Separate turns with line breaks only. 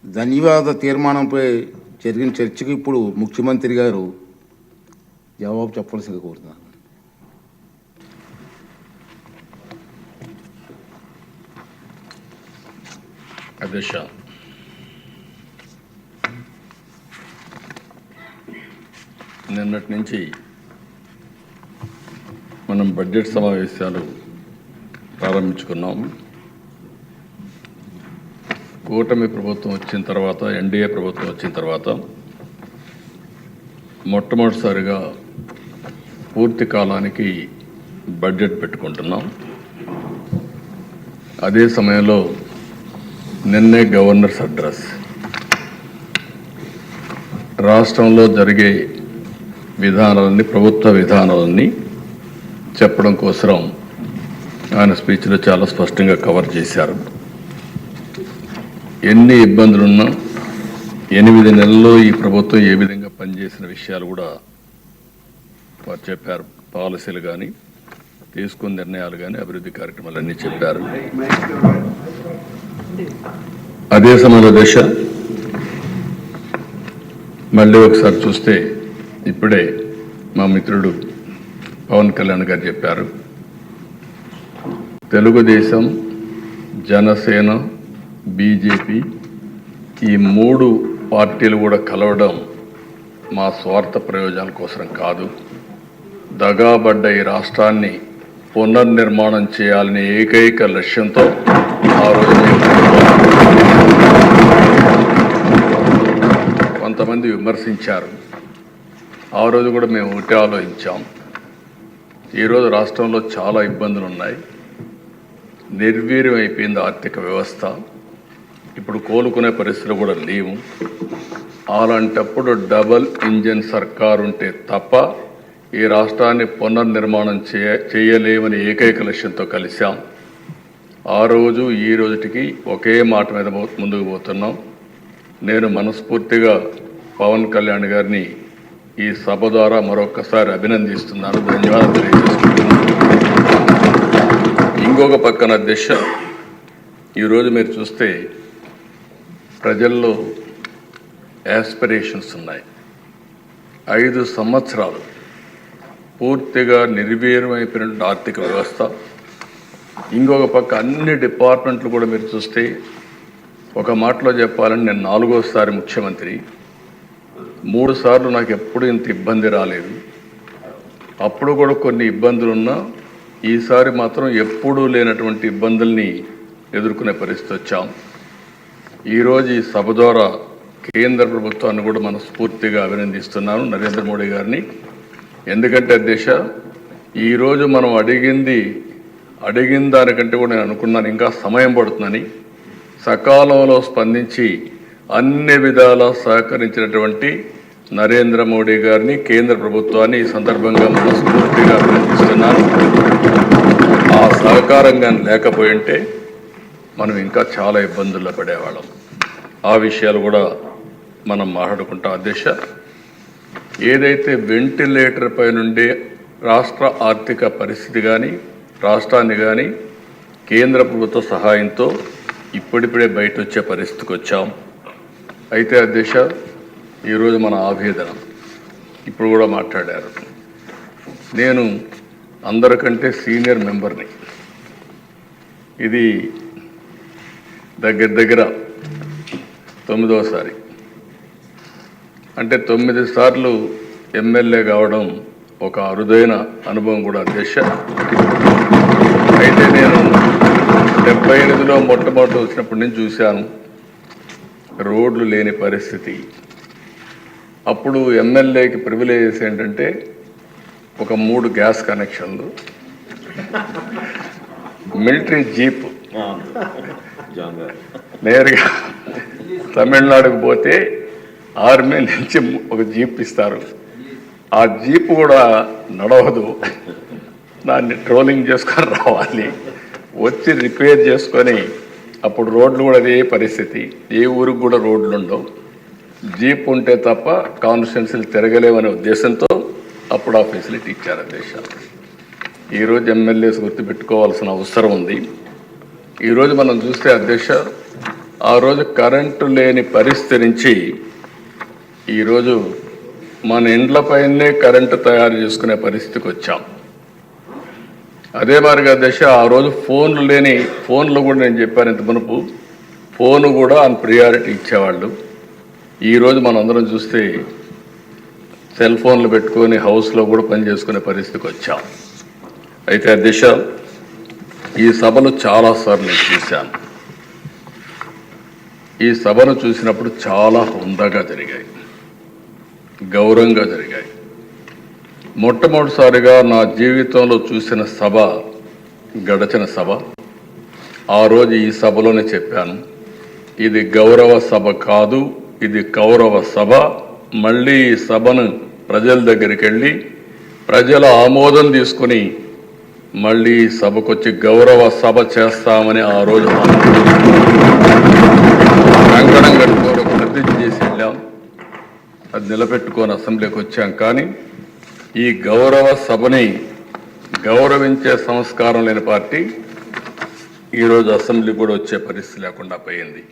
ధన్యవాద తీర్మానంపై జరిగిన చర్చకు ఇప్పుడు ముఖ్యమంత్రి గారు జవాబు చెప్పాల్సిందిగా కోరుతున్నారు.
అధ్యక్ష, నిన్నటి నుంచి మనం బడ్జెట్ సమావేశాలు ప్రారంభించుకున్నాం. కూటమి ప్రభుత్వం వచ్చిన తర్వాత, ఎన్డీఏ ప్రభుత్వం వచ్చిన తర్వాత మొట్టమొదటిసారిగా పూర్తి కాలానికి బడ్జెట్ పెట్టుకుంటున్నాం. అదే సమయంలో నిన్నే గవర్నర్స్ అడ్రస్, రాష్ట్రంలో జరిగే విధానాలన్నీ, ప్రభుత్వ విధానాలన్నీ చెప్పడం కోసం ఆయన స్పీచ్లో చాలా స్పష్టంగా కవర్ చేశారు. ఎన్ని ఇబ్బందులున్నా 8 నెలల్లో ఈ ప్రభుత్వం ఏ విధంగా పనిచేసిన విషయాలు కూడా వారు చెప్పారు. పాలసీలు కానీ, తీసుకున్న నిర్ణయాలు కానీ, అభివృద్ధి కార్యక్రమాలన్నీ చెప్పారు. అదే సమయంలో దేశ మళ్ళీ ఒకసారి చూస్తే ఇప్పుడే మా మిత్రుడు పవన్ కళ్యాణ్ గారు చెప్పారు, తెలుగుదేశం, జనసేన, బీజేపీ ఈ 3 పార్టీలు కూడా కలవడం మా స్వార్థ ప్రయోజనాల కోసం కాదు, దగాబడ్డ ఈ రాష్ట్రాన్ని పునర్నిర్మాణం చేయాలనే ఏకైక లక్ష్యంతో ఆ రోజు కొంతమంది విమర్శించారు. ఆ రోజు కూడా మేము ఒకటే ఆలోచించాం. ఈరోజు రాష్ట్రంలో చాలా ఇబ్బందులు ఉన్నాయి, నిర్వీర్యం అయిపోయింది ఆర్థిక వ్యవస్థ, ఇప్పుడు కోలుకునే పరిస్థితులు కూడా లేవు. అలాంటప్పుడు డబల్ ఇంజన్ సర్కారు ఉంటే తప్ప ఈ రాష్ట్రాన్ని పునర్నిర్మాణం చేయలేమని ఏకైక లక్ష్యంతో కలిశాం. ఆ రోజు ఈ రోజుటికి ఒకే మాట మీద ముందుకు పోతున్నాం. నేను మనస్ఫూర్తిగా పవన్ కళ్యాణ్ గారిని ఈ సభ ద్వారా మరొకసారి అభినందిస్తున్నాను, ధన్యవాదాలు తెలియజేసుకుంటున్నాను. ఇంకొక పక్కన అధ్యక్ష, ఈరోజు మీరు చూస్తే ప్రజల్లో యాస్పిరేషన్స్ ఉన్నాయి. 5 సంవత్సరాలు పూర్తిగా నిర్వీర్యమైపోయిన ఆర్థిక వ్యవస్థ, ఇంకొక పక్క అన్ని డిపార్ట్మెంట్లు కూడా మీరు చూస్తే, ఒక మాటలో చెప్పాలని నేను 4వ ముఖ్యమంత్రి, 3 సార్లు నాకు ఎప్పుడు ఇంత ఇబ్బంది రాలేదు. అప్పుడు కూడా కొన్ని ఇబ్బందులు ఉన్నా ఈసారి మాత్రం ఎప్పుడూ లేనటువంటి ఇబ్బందుల్ని ఎదుర్కొనే పరిస్థితి వచ్చాం. ఈరోజు ఈ సభ ద్వారా కేంద్ర ప్రభుత్వాన్ని కూడా మనస్ఫూర్తిగా అభినందిస్తున్నాను, నరేంద్ర మోడీ గారిని. ఎందుకంటే దేశ ఈరోజు మనం అడిగిన దానికంటే కూడా నేను అనుకున్నాను ఇంకా సమయం పడుతుందని. సకాలంలో స్పందించి అన్ని విధాలా సహకరించినటువంటి నరేంద్ర మోడీ గారిని, కేంద్ర ప్రభుత్వాన్ని ఈ సందర్భంగా మనస్ఫూర్తిగా అభినందిస్తున్నాను. ఆ సహకారంగా లేకపోయింటే మనం ఇంకా చాలా ఇబ్బందుల్లో పడేవాళ్ళం. ఆ విషయాలు కూడా మనం మాట్లాడుకుంటాం. అధ్యక్ష, ఏదైతే వెంటిలేటర్ పై నుండి రాష్ట్ర ఆర్థిక పరిస్థితి కానీ, రాష్ట్రాన్ని కానీ కేంద్ర ప్రభుత్వ సహాయంతో ఇప్పుడిప్పుడే బయట వచ్చే పరిస్థితికి వచ్చాం. అయితే అధ్యక్ష, ఈరోజు మన ఆవేదన ఇప్పుడు కూడా మాట్లాడారు. నేను అందరికంటే సీనియర్ మెంబర్ని. ఇది దగ్గర 9వసారి, అంటే 9 సార్లు ఎమ్మెల్యే కావడం ఒక అరుదైన అనుభవం కూడా అధ్యక్ష. అయితే నేను 78లో మొట్టమొదటి వచ్చినప్పటి నుంచి చూశాను రోడ్లు లేని పరిస్థితి. అప్పుడు ఎమ్మెల్యేకి ప్రివిలేజెస్ ఏంటంటే ఒక 3 గ్యాస్ కనెక్షన్లు, మిలిటరీ జీప్, నేరుగా తమిళనాడుకు పోతే ఆర్మీ నుంచి ఒక జీప్ ఇస్తారు. ఆ జీప్ కూడా నడవదు, దాన్ని ట్రోలింగ్ చేసుకొని రావాలి, వచ్చి రిపేర్ చేసుకొని. అప్పుడు రోడ్లు కూడా అదే పరిస్థితి, ఏ ఊరికి కూడా రోడ్లు ఉండవు. జీప్ ఉంటే తప్ప కాన్స్టిట్యున్సీలు తిరగలేమనే ఉద్దేశంతో అప్పుడు ఆ ఫెసిలిటీ ఇచ్చారు అధ్యక్ష. ఈరోజు ఎమ్మెల్యేస్ గుర్తుపెట్టుకోవాల్సిన అవసరం ఉంది. ఈరోజు మనం చూస్తే అధ్యక్ష, ఆ రోజు కరెంటు లేని పరిస్థితి నుంచి ఈరోజు మన ఇండ్లపైనే కరెంటు తయారు చేసుకునే పరిస్థితికి వచ్చాం. అదే మాదిరిగా దశ ఆ రోజు ఫోన్లు కూడా నేను చెప్పాను ఇంత మునుపు, ఫోను కూడా ఆన్ ప్రియారిటీ ఇచ్చేవాళ్ళు. ఈరోజు మనందరం చూస్తే సెల్ ఫోన్లు పెట్టుకొని హౌస్లో కూడా పనిచేసుకునే పరిస్థితికి వచ్చాం. అయితే ఆ దిశ ఈ సభలు చాలాసార్లు నేను చూశాను. ఈ సభను చూసినప్పుడు చాలా హుందాగా జరిగాయి, గౌరవంగా జరిగాయి. మొట్టమొదటిసారిగా నా జీవితంలో చూసిన సభ గడచిన సభ. ఆ రోజు ఈ సభలోనే చెప్పాను, ఇది గౌరవ సభ కాదు, ఇది కౌరవ సభ. మళ్ళీ ఈ సభను ప్రజల దగ్గరికి వెళ్ళి ప్రజల ఆమోదం తీసుకుని మళ్ళీ ఈ సభకు వచ్చి గౌరవ సభ చేస్తామని ఆ రోజు కంకణం కట్టుకొని ప్రతిజ్ఞ చేసి వెళ్ళాం. అది నిలబెట్టుకొని అసెంబ్లీకి వచ్చాం. కానీ ఈ గౌరవ సభని గౌరవించే సంస్కారం లేని పార్టీ ఈరోజు అసెంబ్లీ కూడా వచ్చే పరిస్థితి లేకుండా పోయింది.